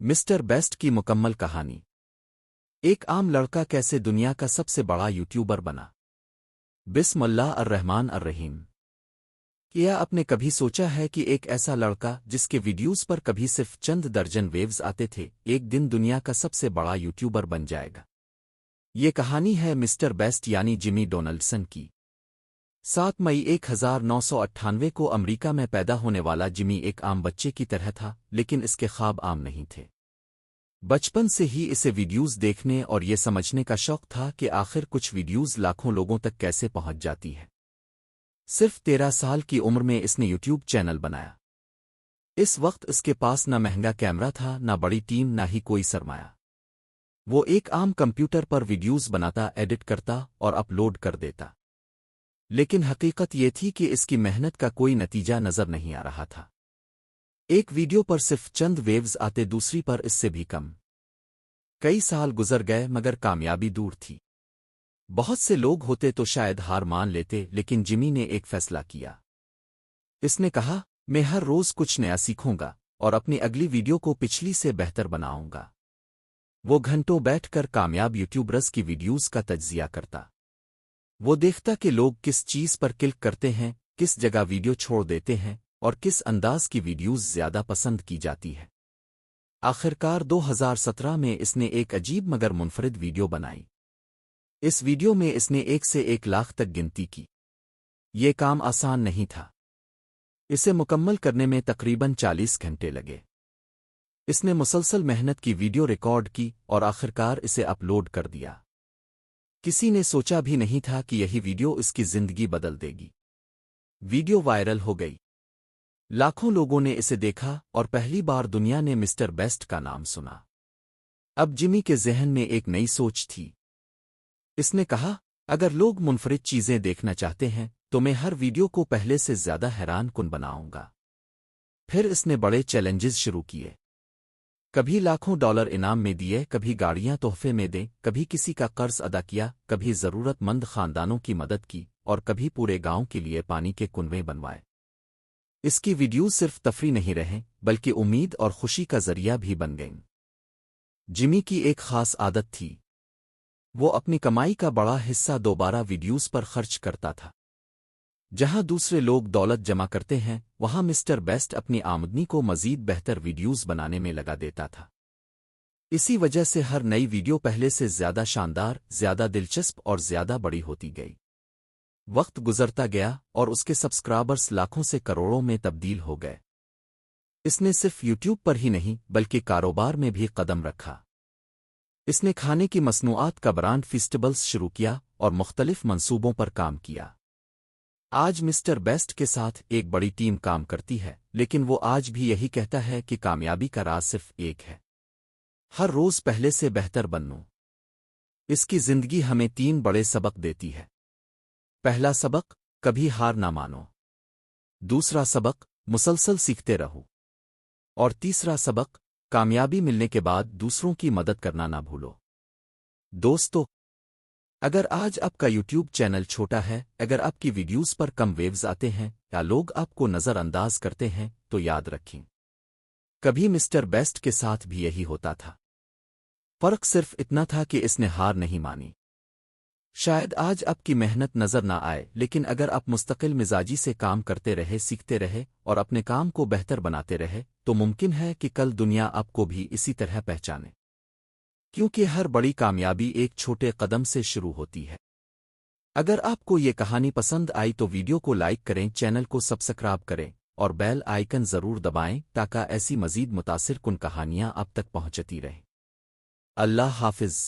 Mr Beast کی مکمل کہانی۔ ایک عام لڑکا کیسے دنیا کا سب سے بڑا یوٹیوبر بنا۔ بسم اللہ الرحمن الرحیم۔ کیا آپ نے کبھی سوچا ہے کہ ایک ایسا لڑکا جس کے ویڈیوز پر کبھی صرف چند درجن ویوز آتے تھے، ایک دن دنیا کا سب سے بڑا یوٹیوبر بن جائے گا؟ یہ کہانی ہے مسٹر بیسٹ یعنی جمی ڈونلڈسن کی۔ 7 مئی 1998 کو امریکہ میں پیدا ہونے والا جمی ایک عام بچے کی طرح تھا، لیکن اس کے خواب عام نہیں تھے۔ بچپن سے ہی اسے ویڈیوز دیکھنے اور یہ سمجھنے کا شوق تھا کہ آخر کچھ ویڈیوز لاکھوں لوگوں تک کیسے پہنچ جاتی ہے۔ صرف 13 سال کی عمر میں اس نے یوٹیوب چینل بنایا۔ اس وقت اس کے پاس نہ مہنگا کیمرہ تھا، نہ بڑی ٹیم، نہ ہی کوئی سرمایہ۔ وہ ایک عام کمپیوٹر پر ویڈیوز بناتا، ایڈٹ کرتا اور اپلوڈ کر دیتا۔ لیکن حقیقت یہ تھی کہ اس کی محنت کا کوئی نتیجہ نظر نہیں آ رہا تھا۔ ایک ویڈیو پر صرف چند ویوز آتے، دوسری پر اس سے بھی کم۔ کئی سال گزر گئے مگر کامیابی دور تھی۔ بہت سے لوگ ہوتے تو شاید ہار مان لیتے، لیکن جمی نے ایک فیصلہ کیا۔ اس نے کہا، میں ہر روز کچھ نیا سیکھوں گا اور اپنی اگلی ویڈیو کو پچھلی سے بہتر بناؤں گا۔ وہ گھنٹوں بیٹھ کر کامیاب یوٹیوبرز کی ویڈیوز کا تجزیہ کرتا۔ وہ دیکھتا کہ لوگ کس چیز پر کلک کرتے ہیں، کس جگہ ویڈیو چھوڑ دیتے ہیں اور کس انداز کی ویڈیوز زیادہ پسند کی جاتی ہے۔ آخرکار 2017 میں اس نے ایک عجیب مگر منفرد ویڈیو بنائی۔ اس ویڈیو میں اس نے 1 سے 1 لاکھ تک گنتی کی۔ یہ کام آسان نہیں تھا۔ اسے مکمل کرنے میں تقریباً 40 گھنٹے لگے۔ اس نے مسلسل محنت کی، ویڈیو ریکارڈ کی اور آخرکار اسے اپلوڈ کر دیا۔ کسی نے سوچا بھی نہیں تھا کہ یہی ویڈیو اس کی زندگی بدل دے گی۔ ویڈیو وائرل ہو گئی۔ لاکھوں لوگوں نے اسے دیکھا اور پہلی بار دنیا نے مسٹر بیسٹ کا نام سنا۔ اب جمی کے ذہن میں ایک نئی سوچ تھی۔ اس نے کہا، اگر لوگ منفرد چیزیں دیکھنا چاہتے ہیں تو میں ہر ویڈیو کو پہلے سے زیادہ حیران کن بناؤں گا۔ پھر اس نے بڑے چیلنجز شروع کیے۔ کبھی لاکھوں ڈالر انعام میں دیے، کبھی گاڑیاں تحفے میں دیں، کبھی کسی کا قرض ادا کیا، کبھی ضرورت مند خاندانوں کی مدد کی اور کبھی پورے گاؤں کے لیے پانی کے کنویں بنوائے۔ اس کی ویڈیوز صرف تفریح نہیں رہیں بلکہ امید اور خوشی کا ذریعہ بھی بن گئیں۔ جمی کی ایک خاص عادت تھی۔ وہ اپنی کمائی کا بڑا حصہ دوبارہ ویڈیوز پر خرچ کرتا تھا۔ جہاں دوسرے لوگ دولت جمع کرتے ہیں، وہاں مسٹر بیسٹ اپنی آمدنی کو مزید بہتر ویڈیوز بنانے میں لگا دیتا تھا۔ اسی وجہ سے ہر نئی ویڈیو پہلے سے زیادہ شاندار، زیادہ دلچسپ اور زیادہ بڑی ہوتی گئی۔ وقت گزرتا گیا اور اس کے سبسکرائبرز لاکھوں سے کروڑوں میں تبدیل ہو گئے۔ اس نے صرف یوٹیوب پر ہی نہیں بلکہ کاروبار میں بھی قدم رکھا۔ اس نے کھانے کی مصنوعات کا برانڈ فیسٹیولز شروع کیا اور مختلف منصوبوں پر کام کیا۔ آج مسٹر بیسٹ کے ساتھ ایک بڑی ٹیم کام کرتی ہے، لیکن وہ آج بھی یہی کہتا ہے کہ کامیابی کا راز صرف ایک ہے: ہر روز پہلے سے بہتر بننا۔ اس کی زندگی ہمیں 3 بڑے سبق دیتی ہے۔ پہلا سبق، کبھی ہار نہ مانو۔ دوسرا سبق، مسلسل سیکھتے رہو۔ اور تیسرا سبق، کامیابی ملنے کے بعد دوسروں کی مدد کرنا نہ بھولو۔ دوستو، اگر آج آپ کا یوٹیوب چینل چھوٹا ہے، اگر آپ کی ویڈیوز پر کم ویوز آتے ہیں یا لوگ آپ کو نظر انداز کرتے ہیں، تو یاد رکھیں، کبھی مسٹر بیسٹ کے ساتھ بھی یہی ہوتا تھا۔ فرق صرف اتنا تھا کہ اس نے ہار نہیں مانی۔ شاید آج آپ کی محنت نظر نہ آئے، لیکن اگر آپ مستقل مزاجی سے کام کرتے رہے، سیکھتے رہے اور اپنے کام کو بہتر بناتے رہے، تو ممکن ہے کہ کل دنیا آپ کو بھی اسی طرح پہچانے۔ کیونکہ ہر بڑی کامیابی ایک چھوٹے قدم سے شروع ہوتی ہے۔ اگر آپ کو یہ کہانی پسند آئی تو ویڈیو کو لائک کریں، چینل کو سبسکرائب کریں اور بیل آئیکن ضرور دبائیں تاکہ ایسی مزید متاثر کن کہانیاں آپ تک پہنچتی رہیں۔ اللہ حافظ۔